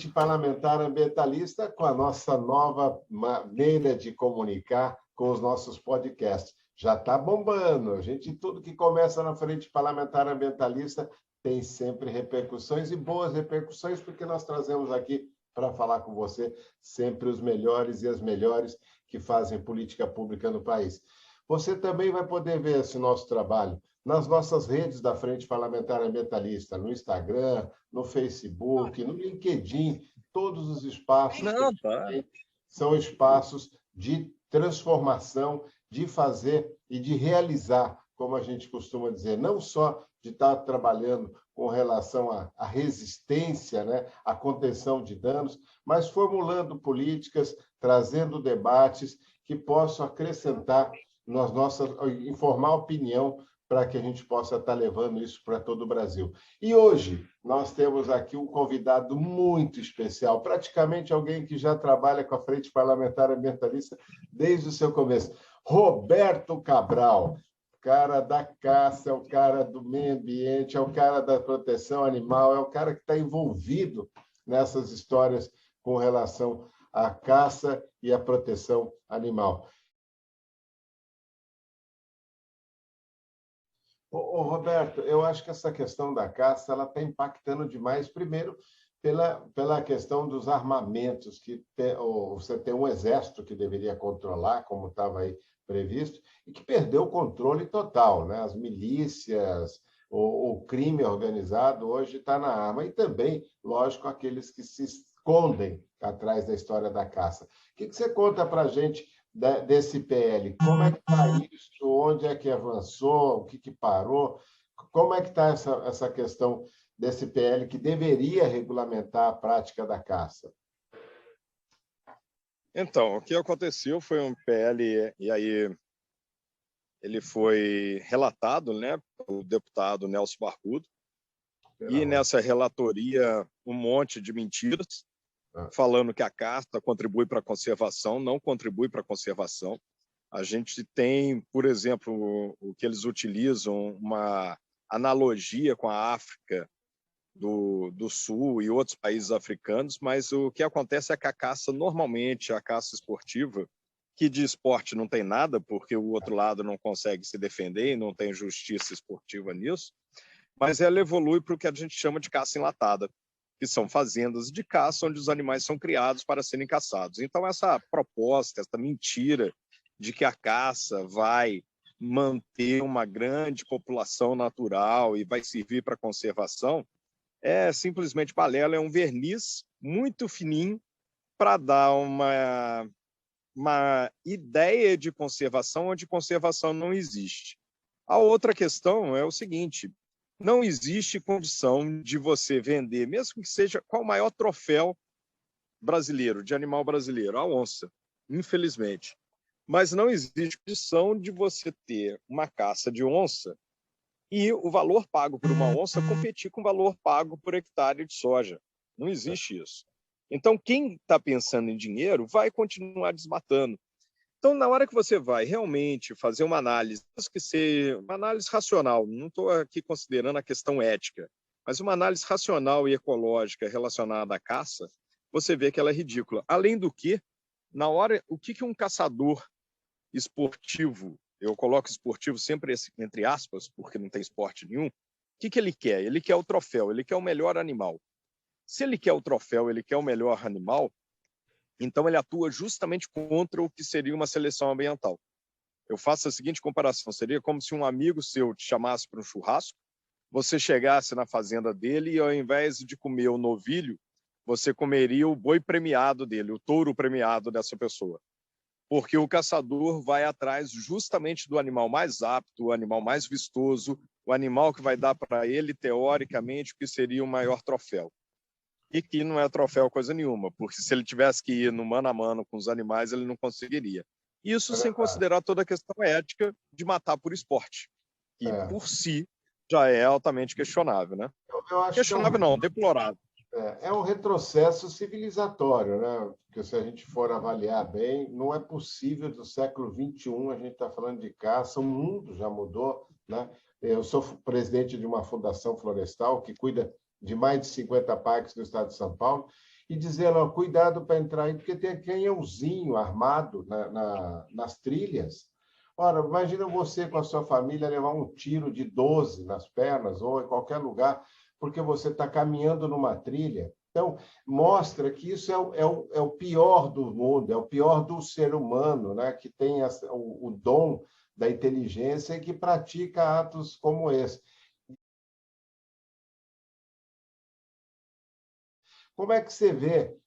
Parlamentar ambientalista com a nossa nova maneira de comunicar com os nossos podcasts. Já está bombando. A gente, tudo que começa na Frente Parlamentar Ambientalista tem sempre repercussões e boas repercussões, porque nós trazemos aqui para falar com você sempre os melhores e as melhores que fazem política pública no país. Você também vai poder ver esse nosso trabalho nas nossas redes da Frente Parlamentar Ambientalista, no Instagram, no Facebook, no LinkedIn. Todos os espaços são espaços de transformação, de fazer e de realizar, como a gente costuma dizer, não só de estar trabalhando com relação à resistência, né, à contenção de danos, mas formulando políticas, trazendo debates que possam acrescentar nas nossas, informar opinião para que a gente possa estar levando isso para todo o Brasil. E hoje nós temos aqui um convidado muito especial, praticamente alguém que já trabalha com a Frente Parlamentar Ambientalista desde o seu começo. Roberto Cabral, cara da caça, é o cara do meio ambiente, é o cara da proteção animal, é o cara que está envolvido nessas histórias com relação à caça e à proteção animal. Ô, Roberto, eu acho que essa questão da caça ela está impactando demais, primeiro, pela questão dos armamentos, você tem um exército que deveria controlar, como estava aí previsto, e que perdeu o controle total, né? As milícias, o crime organizado hoje está na arma, e também, lógico, aqueles que se escondem atrás da história da caça. O que você conta para a gente desse PL? Como é que está isso? Onde é que avançou? O que parou? Como é que está essa questão desse PL que deveria regulamentar a prática da caça? Então, o que aconteceu foi um PL, e aí ele foi relatado, né, pelo deputado Nelson Barbudo, e nessa relatoria um monte de mentiras, falando que a caça contribui para a conservação, não contribui para a conservação. A gente tem, por exemplo, o que eles utilizam, uma analogia com a África do Sul e outros países africanos, mas o que acontece é que a caça, normalmente, a caça esportiva, que de esporte não tem nada, porque o outro lado não consegue se defender e não tem justiça esportiva nisso, mas ela evolui para o que a gente chama de caça enlatada, que são fazendas de caça onde os animais são criados para serem caçados. Então, essa proposta, essa mentira de que a caça vai manter uma grande população natural e vai servir para conservação é simplesmente balela, é um verniz muito fininho para dar uma ideia de conservação onde conservação não existe. A outra questão é o seguinte: não existe condição de você vender, mesmo que seja qual o maior troféu brasileiro, de animal brasileiro, a onça, infelizmente. Mas não existe condição de você ter uma caça de onça e o valor pago por uma onça competir com o valor pago por hectare de soja. Não existe isso. Então, quem está pensando em dinheiro vai continuar desmatando. Então, na hora que você vai realmente fazer uma análise, que seja uma análise racional, não estou aqui considerando a questão ética, mas uma análise racional e ecológica relacionada à caça, você vê que ela é ridícula. Além do que, na hora, o que um caçador esportivo, eu coloco esportivo sempre entre aspas, porque não tem esporte nenhum, o que ele quer? Ele quer o troféu, ele quer o melhor animal. Se ele quer o troféu, ele quer o melhor animal, então ele atua justamente contra o que seria uma seleção ambiental. Eu faço a seguinte comparação: seria como se um amigo seu te chamasse para um churrasco, você chegasse na fazenda dele e ao invés de comer o novilho, você comeria o boi premiado dele, o touro premiado dessa pessoa. Porque o caçador vai atrás justamente do animal mais apto, o animal mais vistoso, o animal que vai dar para ele, teoricamente, o que seria o maior troféu. E que não é troféu coisa nenhuma, porque se ele tivesse que ir no mano a mano com os animais, ele não conseguiria. Isso sem considerar toda a questão ética de matar por esporte, que por si já é altamente questionável, né? Eu acho questionável não, deplorável. É um retrocesso civilizatório, né? Porque se a gente for avaliar bem, não é possível do século XXI a gente está falando de caça, o mundo já mudou, né? Eu sou presidente de uma fundação florestal que cuida de mais de 50 parques do estado de São Paulo, e dizendo, ó, cuidado para entrar aí, porque tem canhãozinho armado nas trilhas. Ora, imagina você com a sua família levar um tiro de 12 nas pernas ou em qualquer lugar, porque você está caminhando numa trilha. Então, mostra que isso é o pior do mundo, é o pior do ser humano, né? Que tem o dom da inteligência e que pratica atos como esse. Como é que você vê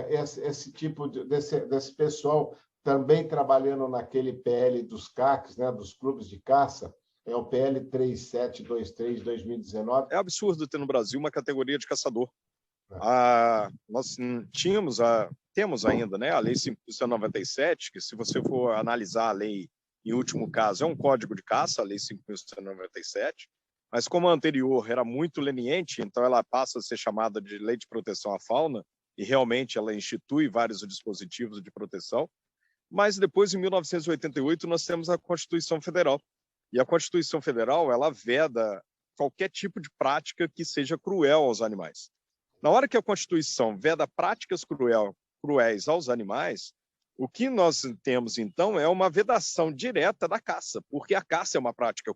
esse tipo desse pessoal também trabalhando naquele PL dos CACs, né, dos clubes de caça? É o PL 3723 de 2019. É absurdo ter no Brasil uma categoria de caçador. Nós temos ainda, né, a Lei 5.197, que, se você for analisar a lei, em último caso, é um código de caça, a Lei 5.197, mas como a anterior era muito leniente, então ela passa a ser chamada de Lei de Proteção à Fauna, e realmente ela institui vários dispositivos de proteção. Mas depois, em 1988, nós temos a Constituição Federal. E a Constituição Federal, ela veda qualquer tipo de prática que seja cruel aos animais. Na hora que a Constituição veda práticas cruéis aos animais, o que nós temos, então, é uma vedação direta da caça, porque a caça é uma prática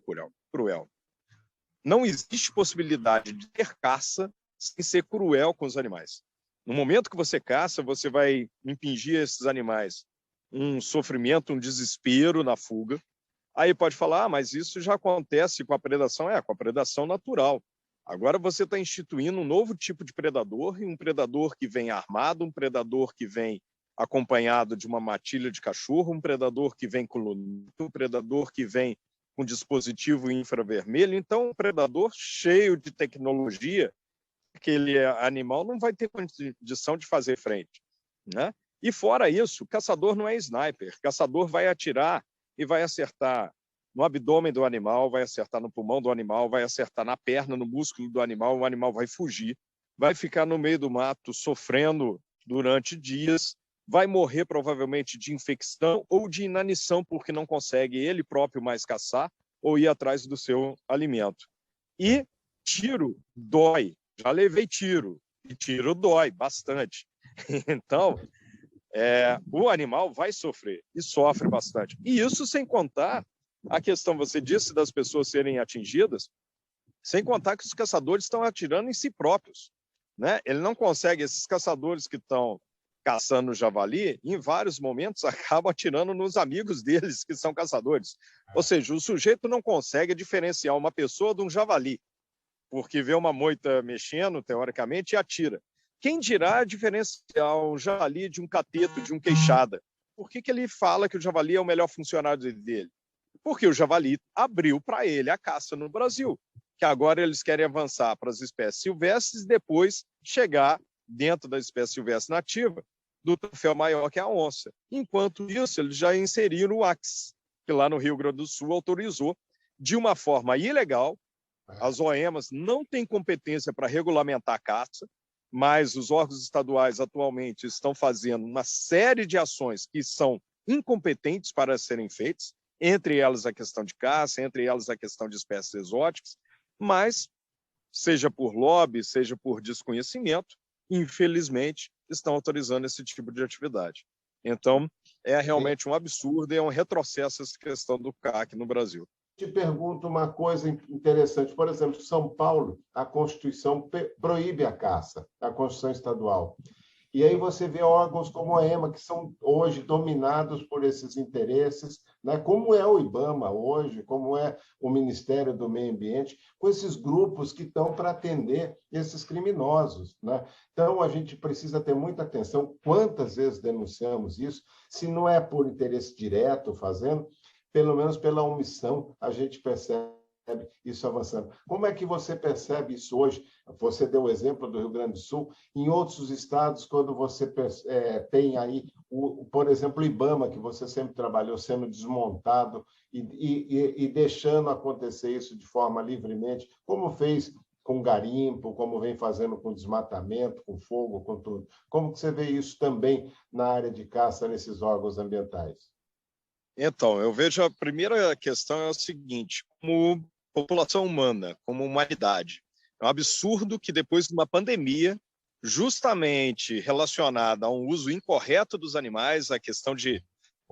cruel. Não existe possibilidade de ter caça sem ser cruel com os animais. No momento que você caça, você vai impingir a esses animais um sofrimento, um desespero na fuga. Aí pode falar, mas isso já acontece com a predação. Com a predação natural. Agora você está instituindo um novo tipo de predador, e um predador que vem armado, um predador que vem acompanhado de uma matilha de cachorro, um predador que vem com luneta, um predador que vem com dispositivo infravermelho. Então, um predador cheio de tecnologia, aquele animal não vai ter condição de fazer frente, né? E fora isso, caçador não é sniper. Caçador vai atirar e vai acertar no abdômen do animal, vai acertar no pulmão do animal, vai acertar na perna, no músculo do animal, o animal vai fugir, vai ficar no meio do mato sofrendo durante dias, vai morrer provavelmente de infecção ou de inanição, porque não consegue ele próprio mais caçar ou ir atrás do seu alimento. E tiro dói. Já levei tiro, e tiro dói bastante. Então, o animal vai sofrer, e sofre bastante. E isso sem contar a questão, você disse, das pessoas serem atingidas, sem contar que os caçadores estão atirando em si próprios, né? Ele não consegue, esses caçadores que estão caçando javali, em vários momentos acabam atirando nos amigos deles, que são caçadores. Ou seja, o sujeito não consegue diferenciar uma pessoa de um javali, porque vê uma moita mexendo, teoricamente, e atira. Quem dirá diferenciar um javali de um cateto, de um queixada? Por que ele fala que o javali é o melhor funcionário dele? Porque o javali abriu para ele a caça no Brasil, que agora eles querem avançar para as espécies silvestres e depois chegar dentro da espécie silvestre nativa do troféu maior, que é a onça. Enquanto isso, eles já inseriram o AXS, que lá no Rio Grande do Sul autorizou de uma forma ilegal. As OEMAs não têm competência para regulamentar a caça, mas os órgãos estaduais atualmente estão fazendo uma série de ações que são incompetentes para serem feitas, entre elas a questão de caça, entre elas a questão de espécies exóticas, mas, seja por lobby, seja por desconhecimento, infelizmente, estão autorizando esse tipo de atividade. Então, é realmente um absurdo e é um retrocesso essa questão do CAC no Brasil. Te pergunto uma coisa interessante. Por exemplo, São Paulo, a Constituição proíbe a caça, a Constituição estadual. E aí você vê órgãos como a EMA, que são hoje dominados por esses interesses, né? Como é o IBAMA hoje, como é o Ministério do Meio Ambiente, com esses grupos que estão para atender esses criminosos, né? Então, a gente precisa ter muita atenção. Quantas vezes denunciamos isso? Se não é por interesse direto fazendo, pelo menos pela omissão, a gente percebe isso avançando. Como é que você percebe isso hoje? Você deu o exemplo do Rio Grande do Sul. Em outros estados, quando você tem aí, por exemplo, o IBAMA, que você sempre trabalhou, sendo desmontado e deixando acontecer isso de forma livremente, como fez com garimpo, como vem fazendo com desmatamento, com fogo, com tudo. Como que você vê isso também na área de caça, nesses órgãos ambientais? Então, eu vejo a primeira questão é o seguinte: como população humana, como humanidade, é um absurdo que depois de uma pandemia justamente relacionada a um uso incorreto dos animais, a questão de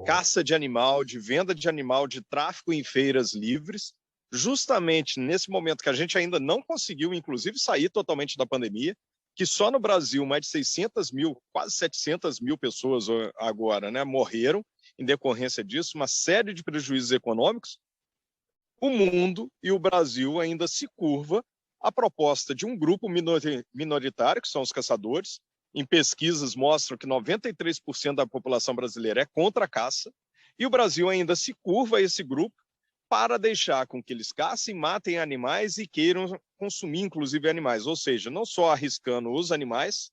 caça de animal, de venda de animal, de tráfico em feiras livres, justamente nesse momento que a gente ainda não conseguiu, inclusive, sair totalmente da pandemia, que só no Brasil mais de 600 mil, quase 700 mil pessoas agora, né, morreram em decorrência disso, uma série de prejuízos econômicos. O mundo e o Brasil ainda se curva à proposta de um grupo minoritário, que são os caçadores. Em pesquisas mostram que 93% da população brasileira é contra a caça, e o Brasil ainda se curva a esse grupo para deixar com que eles caçem, matem animais e queiram consumir, inclusive, animais. Ou seja, não só arriscando os animais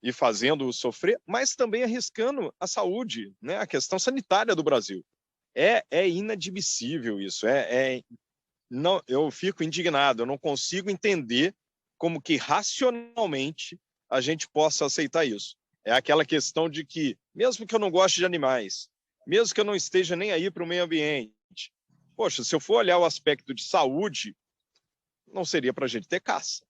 e fazendo-os sofrer, mas também arriscando a saúde, né? A questão sanitária do Brasil. É inadmissível isso. Não, eu fico indignado, eu não consigo entender como que racionalmente a gente possa aceitar isso. É aquela questão de que, mesmo que eu não goste de animais, mesmo que eu não esteja nem aí para o meio ambiente, poxa, se eu for olhar o aspecto de saúde, não seria para a gente ter caça.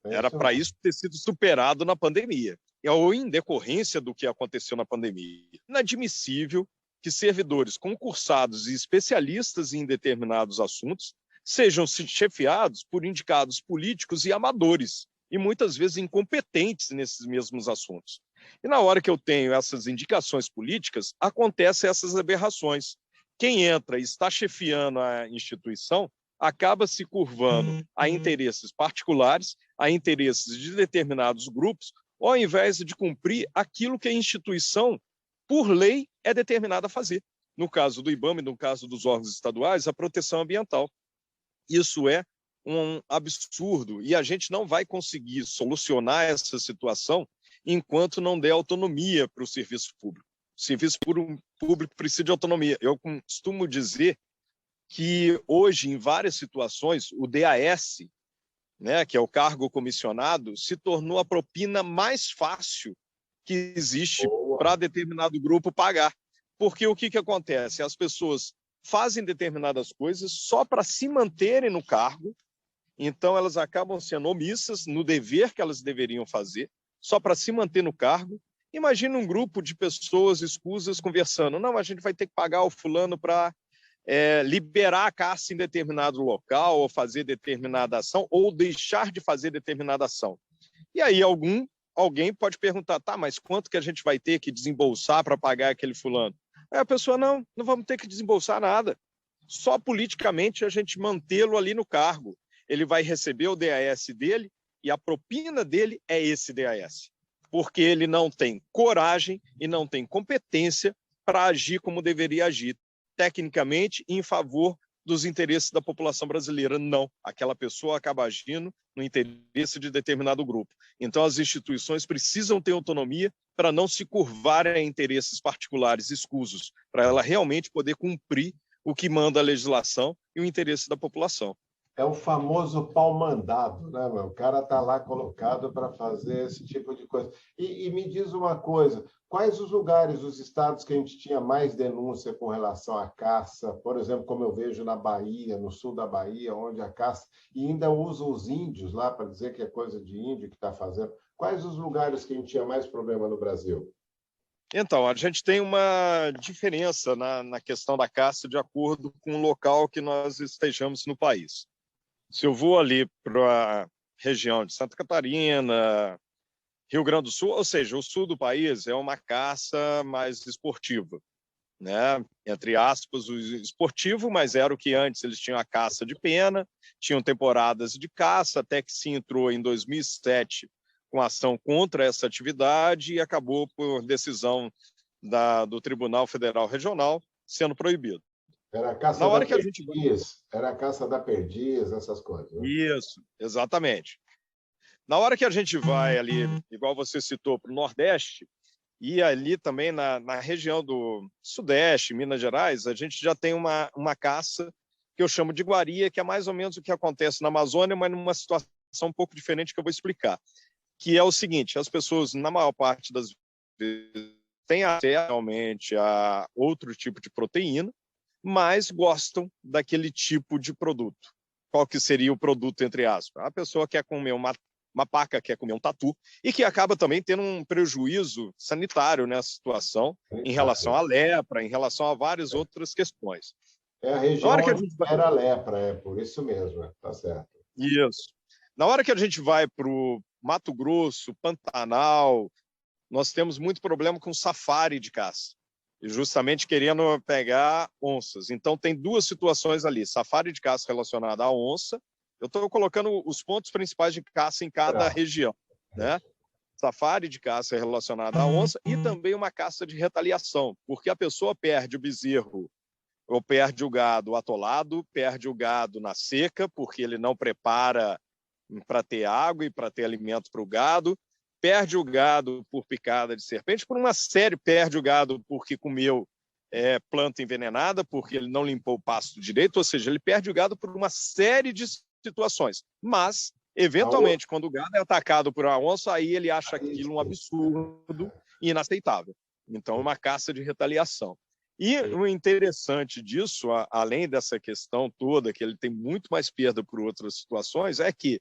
Era para isso ter sido superado na pandemia, ou em decorrência do que aconteceu na pandemia. Inadmissível que servidores concursados e especialistas em determinados assuntos sejam chefiados por indicados políticos e amadores, e muitas vezes incompetentes nesses mesmos assuntos. E na hora que eu tenho essas indicações políticas, acontecem essas aberrações. Quem entra e está chefiando a instituição acaba se curvando a interesses particulares, a interesses de determinados grupos, ao invés de cumprir aquilo que a instituição, por lei, é determinada a fazer. No caso do IBAMA e no caso dos órgãos estaduais, a proteção ambiental. Isso é um absurdo e a gente não vai conseguir solucionar essa situação enquanto não der autonomia para o serviço público. O serviço público precisa de autonomia. Eu costumo dizer que hoje, em várias situações, o DAS, né, que é o cargo comissionado, se tornou a propina mais fácil que existe para determinado grupo pagar. Porque o que acontece? As pessoas fazem determinadas coisas só para se manterem no cargo, então elas acabam sendo omissas no dever que elas deveriam fazer, só para se manter no cargo. Imagina um grupo de pessoas escusas conversando. Não, a gente vai ter que pagar o fulano para liberar a caça em determinado local, ou fazer determinada ação, ou deixar de fazer determinada ação. E aí alguém pode perguntar, tá, mas quanto que a gente vai ter que desembolsar para pagar aquele fulano? Aí a pessoa, não vamos ter que desembolsar nada. Só politicamente a gente mantê-lo ali no cargo. Ele vai receber o DAS dele e a propina dele é esse DAS. Porque ele não tem coragem e não tem competência para agir como deveria agir, tecnicamente, em favor dos interesses da população brasileira. Não, aquela pessoa acaba agindo no interesse de determinado grupo. Então, as instituições precisam ter autonomia para não se curvarem a interesses particulares escusos, para ela realmente poder cumprir o que manda a legislação e o interesse da população. É o famoso pau-mandado, né, meu? O cara está lá colocado para fazer esse tipo de coisa. E me diz uma coisa, quais os lugares, os estados que a gente tinha mais denúncia com relação à caça? Por exemplo, como eu vejo na Bahia, no sul da Bahia, onde a caça, e ainda usam os índios lá para dizer que é coisa de índio que está fazendo. Quais os lugares que a gente tinha mais problema no Brasil? Então, a gente tem uma diferença na questão da caça de acordo com o local que nós estejamos no país. Se eu vou ali para a região de Santa Catarina, Rio Grande do Sul, ou seja, o sul do país é uma caça mais esportiva, né? Entre aspas, o esportivo, mas era o que antes eles tinham a caça de pena, tinham temporadas de caça, até que se entrou em 2007 com ação contra essa atividade e acabou por decisão do Tribunal Federal Regional sendo proibido. Era a caça da perdiz, era a caça da perdiz, essas coisas. Né? Isso, exatamente. Na hora que a gente vai ali, igual você citou, para o Nordeste, e ali também na região do Sudeste, Minas Gerais, a gente já tem uma caça que eu chamo de iguaria, que é mais ou menos o que acontece na Amazônia, mas numa situação um pouco diferente que eu vou explicar. Que é o seguinte, as pessoas, na maior parte das vezes, têm acesso realmente a outro tipo de proteína, mas gostam daquele tipo de produto. Qual que seria o produto, entre aspas? A pessoa quer comer uma uma paca quer comer um tatu, e que acaba também tendo um prejuízo sanitário nessa situação, em relação à lepra, em relação a várias outras questões. É a região onde era a lepra, por isso mesmo, tá certo. Isso. Na hora que a gente vai para o Mato Grosso, Pantanal, nós temos muito problema com safari de caça, e justamente querendo pegar onças. Então, tem duas situações ali, safari de caça relacionada à onça. Eu estou colocando os pontos principais de caça em cada região, né? Safari de caça relacionada à onça e também uma caça de retaliação, porque a pessoa perde o bezerro ou perde o gado atolado, perde o gado na seca, porque ele não prepara para ter água e para ter alimento para o gado, perde o gado por picada de serpente, por uma série, perde o gado porque comeu planta envenenada, porque ele não limpou o pasto direito, ou seja, ele perde o gado por uma série de situações. Mas, eventualmente, quando o gado é atacado por uma onça, aí ele acha aquilo um absurdo e inaceitável. Então, é uma caça de retaliação. E o interessante disso, além dessa questão toda, que ele tem muito mais perda por outras situações, é que,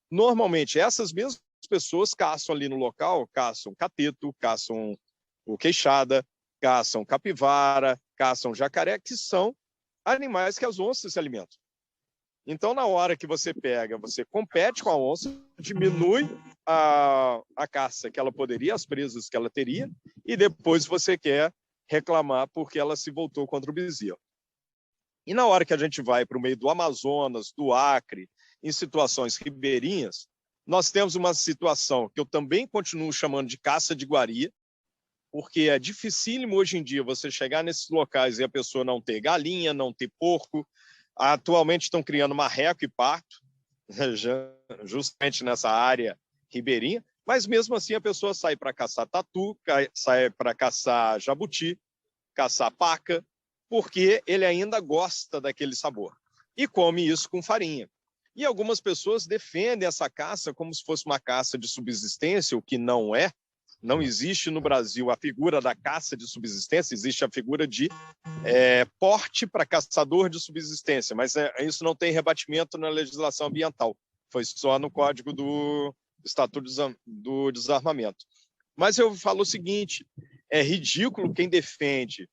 normalmente, essas mesmas pessoas caçam ali no local, caçam cateto, caçam o queixada, caçam capivara, caçam jacaré, que são animais que as onças se alimentam. Então, na hora que você pega, você compete com a onça, diminui a caça que ela poderia, as presas que ela teria, e depois você quer reclamar porque ela se voltou contra o bezerro. E na hora que a gente vai para o meio do Amazonas, do Acre, em situações ribeirinhas, nós temos uma situação que eu também continuo chamando de caça de iguaria, porque é dificílimo hoje em dia você chegar nesses locais e a pessoa não ter galinha, não ter porco. Atualmente estão criando marreco e pato, justamente nessa área ribeirinha, mas mesmo assim a pessoa sai para caçar tatu, sai para caçar jabuti, caçar paca, porque ele ainda gosta daquele sabor. E come isso com farinha. E algumas pessoas defendem essa caça como se fosse uma caça de subsistência, o que não é. Não existe no Brasil a figura da caça de subsistência, existe a figura de porte para caçador de subsistência, mas isso não tem rebatimento na legislação ambiental. Foi só no Código do Estatuto do Desarmamento. Mas eu falo o seguinte, é ridículo quem defende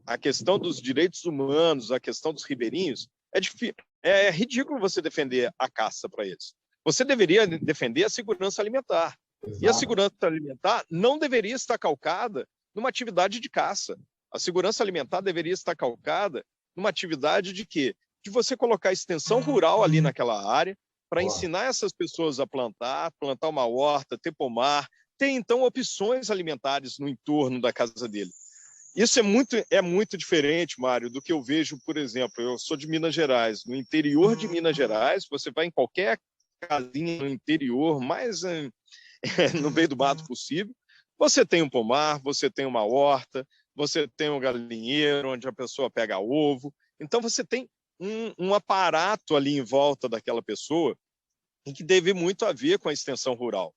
a questão dos direitos humanos, a questão dos ribeirinhos, é ridículo você defender a caça para eles. Você deveria defender a segurança alimentar. Exato. E a segurança alimentar não deveria estar calcada numa atividade de caça. A segurança alimentar deveria estar calcada numa atividade de quê? De você colocar extensão rural ali naquela área para ensinar essas pessoas a plantar uma horta, ter pomar, ter então opções alimentares no entorno da casa dele. Isso é muito diferente, Mário, do que eu vejo, por exemplo, eu sou de Minas Gerais, no interior de Minas Gerais, você vai em qualquer casinha no interior, mais no meio do mato possível, você tem um pomar, você tem uma horta, você tem um galinheiro onde a pessoa pega ovo. Então, você tem um aparato ali em volta daquela pessoa e que deve muito a ver com a extensão rural.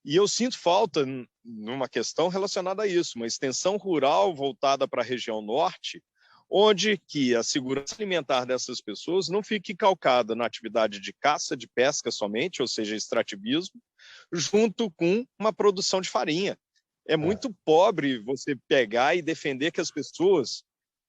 E eu sinto falta numa questão relacionada a isso, uma extensão rural voltada para a região norte, onde que a segurança alimentar dessas pessoas não fique calcada na atividade de caça, de pesca somente, ou seja, extrativismo, junto com uma produção de farinha. É muito pobre você pegar e defender que as pessoas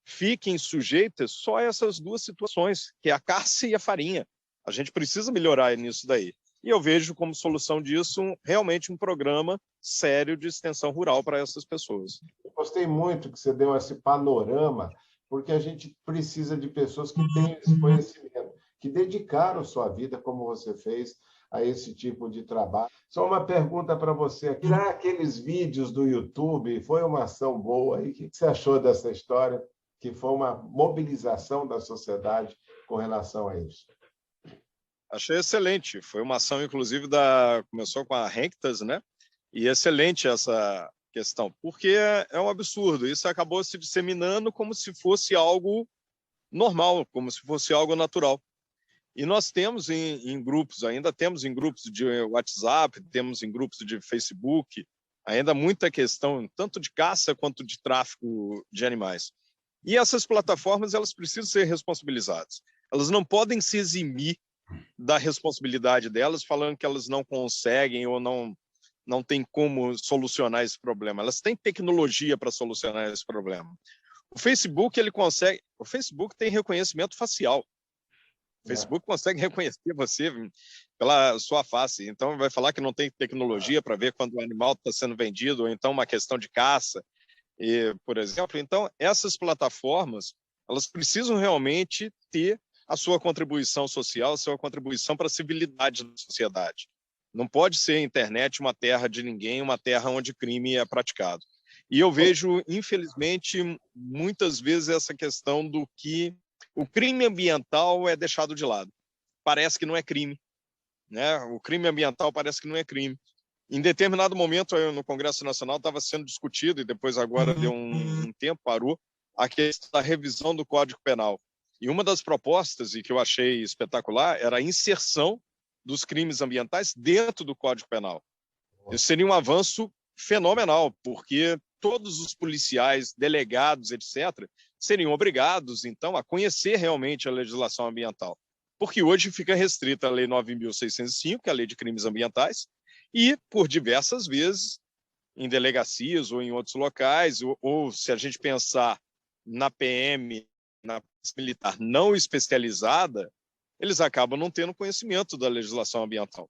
fiquem sujeitas só a essas duas situações, que é a caça e a farinha. A gente precisa melhorar nisso daí. E eu vejo como solução disso realmente um programa sério de extensão rural para essas pessoas. Eu gostei muito que você deu esse panorama, porque a gente precisa de pessoas que tenham esse conhecimento, que dedicaram sua vida, como você fez, a esse tipo de trabalho. Só uma pergunta para você. Tirar aqueles vídeos do YouTube foi uma ação boa aí? O que você achou dessa história? Que foi uma mobilização da sociedade com relação a isso. Achei excelente. Foi uma ação, inclusive, começou com a Renktas, né? E excelente essa questão, porque é um absurdo. Isso acabou se disseminando como se fosse algo normal, como se fosse algo natural. E nós temos em grupos, ainda temos em grupos de WhatsApp, temos em grupos de Facebook, ainda muita questão, tanto de caça quanto de tráfico de animais. E essas plataformas, elas precisam ser responsabilizadas. Elas não podem se eximir da responsabilidade delas, falando que elas não conseguem ou não tem como solucionar esse problema. Elas têm tecnologia para solucionar esse problema. O Facebook, ele consegue... O Facebook tem reconhecimento facial. O Facebook consegue reconhecer você pela sua face. Então, vai falar que não tem tecnologia para ver quando o animal está sendo vendido, ou então uma questão de caça, por exemplo. Então, essas plataformas, elas precisam realmente ter a sua contribuição social, a sua contribuição para a civilidade da sociedade. Não pode ser a internet uma terra de ninguém, uma terra onde crime é praticado. E eu vejo, infelizmente, muitas vezes essa questão do que o crime ambiental é deixado de lado. Parece que não é crime, né? O crime ambiental parece que não é crime. Em determinado momento, no Congresso Nacional, estava sendo discutido, e depois agora deu um tempo, parou, a questão da revisão do Código Penal. E uma das propostas, e que eu achei espetacular, era a inserção dos crimes ambientais dentro do Código Penal. Isso seria um avanço fenomenal, porque todos os policiais, delegados, etc., seriam obrigados, então, a conhecer realmente a legislação ambiental. Porque hoje fica restrita a Lei 9.605, que é a Lei de Crimes Ambientais, e, por diversas vezes, em delegacias ou em outros locais, ou se a gente pensar na PM, na Polícia Militar não especializada, eles acabam não tendo conhecimento da legislação ambiental.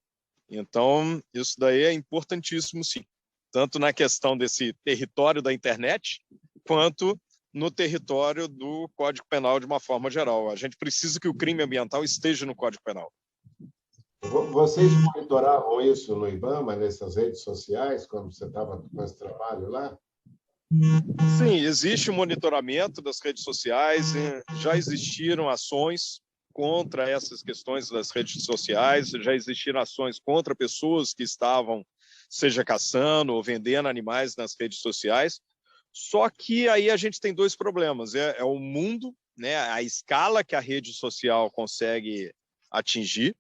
Então, isso daí é importantíssimo, sim. Tanto na questão desse território da internet, quanto no território do Código Penal de uma forma geral. A gente precisa que o crime ambiental esteja no Código Penal. Vocês monitoravam isso no IBAMA, nessas redes sociais, quando você estava com esse trabalho lá? Sim, existe o monitoramento das redes sociais, já existiram ações contra essas questões das redes sociais, já existiram ações contra pessoas que estavam, seja caçando ou vendendo animais nas redes sociais. Só que aí a gente tem dois problemas. É o mundo, né, a escala que a rede social consegue atingir,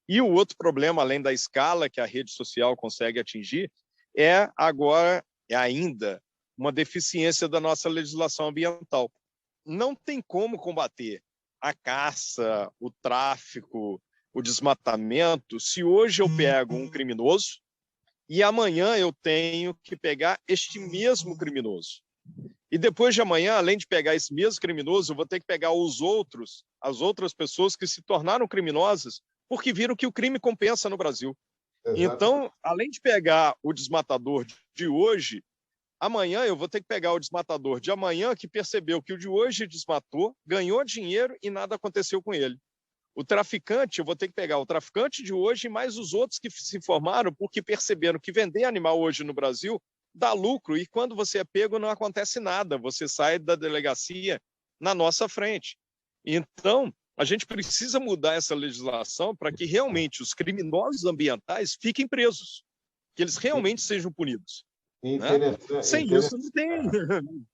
e o outro problema, além da escala que a rede social consegue atingir, é ainda uma deficiência da nossa legislação ambiental. Não tem como combater a caça, o tráfico, o desmatamento, se hoje eu pego um criminoso e amanhã eu tenho que pegar este mesmo criminoso. E depois de amanhã, além de pegar esse mesmo criminoso, eu vou ter que pegar as outras pessoas que se tornaram criminosas porque viram que o crime compensa no Brasil. Exato. Então, além de pegar o desmatador de hoje, amanhã eu vou ter que pegar o desmatador de amanhã que percebeu que o de hoje desmatou, ganhou dinheiro e nada aconteceu com ele. O traficante, eu vou ter que pegar o traficante de hoje e mais os outros que se formaram porque perceberam que vender animal hoje no Brasil dá lucro e quando você é pego não acontece nada, você sai da delegacia na nossa frente. Então, a gente precisa mudar essa legislação para que realmente os criminosos ambientais fiquem presos, que eles realmente sejam punidos. Né? Sem isso,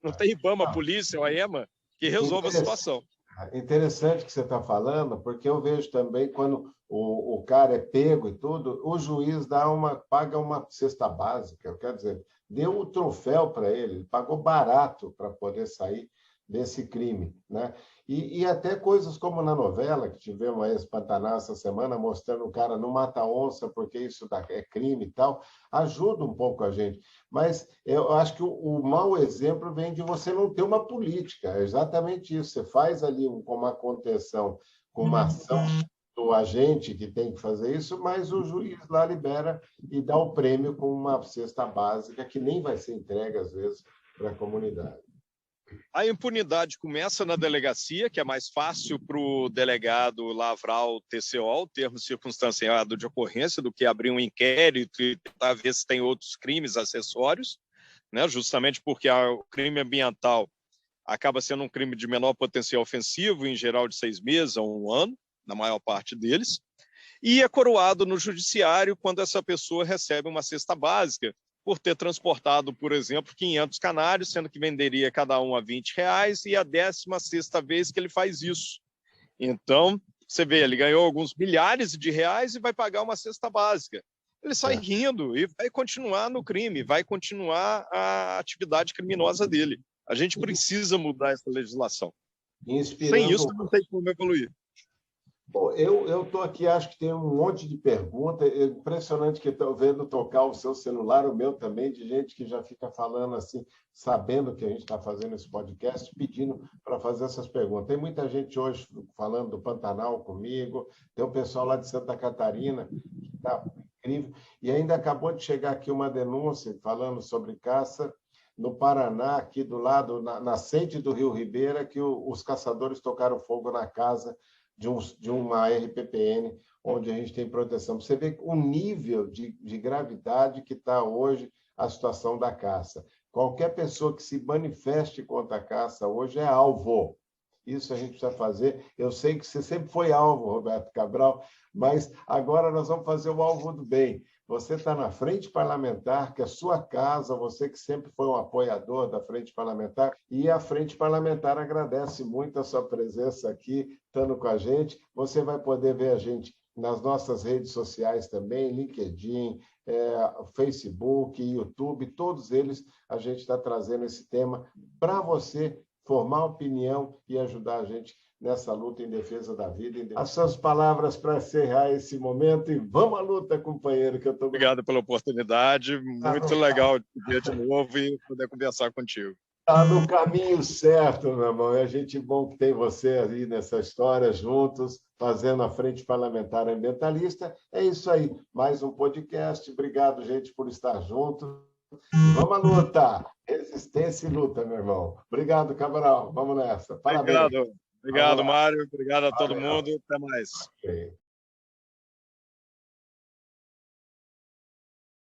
não tem IBAMA, polícia ou a EMA que resolva a situação. Interessante que você está falando, porque eu vejo também quando o cara é pego e tudo, o juiz paga uma cesta básica, quer dizer, deu o troféu para ele pagou barato para poder sair desse crime, né? E até coisas como na novela, que tivemos aí Pantanal essa semana, mostrando o cara não mata onça porque isso é crime e tal, ajuda um pouco a gente. Mas eu acho que o mau exemplo vem de você não ter uma política, é exatamente isso. Você faz ali uma contenção com uma ação do agente que tem que fazer isso, mas o juiz lá libera e dá o prêmio com uma cesta básica que nem vai ser entregue, às vezes, para a comunidade. A impunidade começa na delegacia, que é mais fácil para o delegado lavrar o TCO, o termo circunstanciado de ocorrência, do que abrir um inquérito e tentar ver se tem outros crimes acessórios, né? Justamente porque o crime ambiental acaba sendo um crime de menor potencial ofensivo, em geral de 6 meses a 1 ano, na maior parte deles, e é coroado no judiciário quando essa pessoa recebe uma cesta básica, por ter transportado, por exemplo, 500 canários, sendo que venderia cada um a R$20, e a 16ª vez que ele faz isso. Então, você vê, ele ganhou alguns milhares de reais e vai pagar uma cesta básica. Ele sai rindo e vai continuar no crime, vai continuar a atividade criminosa dele. A gente precisa mudar essa legislação. Sem isso, não tem como evoluir. Bom, eu estou aqui, acho que tem um monte de perguntas. É impressionante que estou vendo tocar o seu celular, o meu também, de gente que já fica falando assim, sabendo que a gente está fazendo esse podcast, pedindo para fazer essas perguntas. Tem muita gente hoje falando do Pantanal comigo, tem o pessoal lá de Santa Catarina, que está incrível, e ainda acabou de chegar aqui uma denúncia falando sobre caça no Paraná, aqui do lado, na nascente do Rio Ribeira, que os caçadores tocaram fogo na casa de uma RPPN, onde a gente tem proteção. Você vê o nível de gravidade que está hoje a situação da caça. Qualquer pessoa que se manifeste contra a caça hoje é alvo. Isso a gente precisa fazer. Eu sei que você sempre foi alvo, Roberto Cabral, mas agora nós vamos fazer o alvo do bem. Você está na frente parlamentar, que é a sua casa, você que sempre foi um apoiador da frente parlamentar, e a frente parlamentar agradece muito a sua presença aqui, estando com a gente. Você vai poder ver a gente nas nossas redes sociais também, LinkedIn, Facebook, YouTube, todos eles a gente está trazendo esse tema para você formar opinião e ajudar a gente nessa luta em defesa da vida. As suas palavras para encerrar esse momento e vamos à luta, companheiro, que eu estou... Obrigado pela oportunidade, muito legal te ver de novo e poder conversar contigo. Está no caminho certo, meu irmão. É gente bom que tem você ali nessa história, juntos, fazendo a Frente Parlamentar Ambientalista. É isso aí, mais um podcast. Obrigado, gente, por estar junto. Vamos à luta! Resistência e luta, meu irmão. Obrigado, Cabral. Vamos nessa. Parabéns. Obrigado, Mário. Obrigado a todo mundo. Até mais. Okay.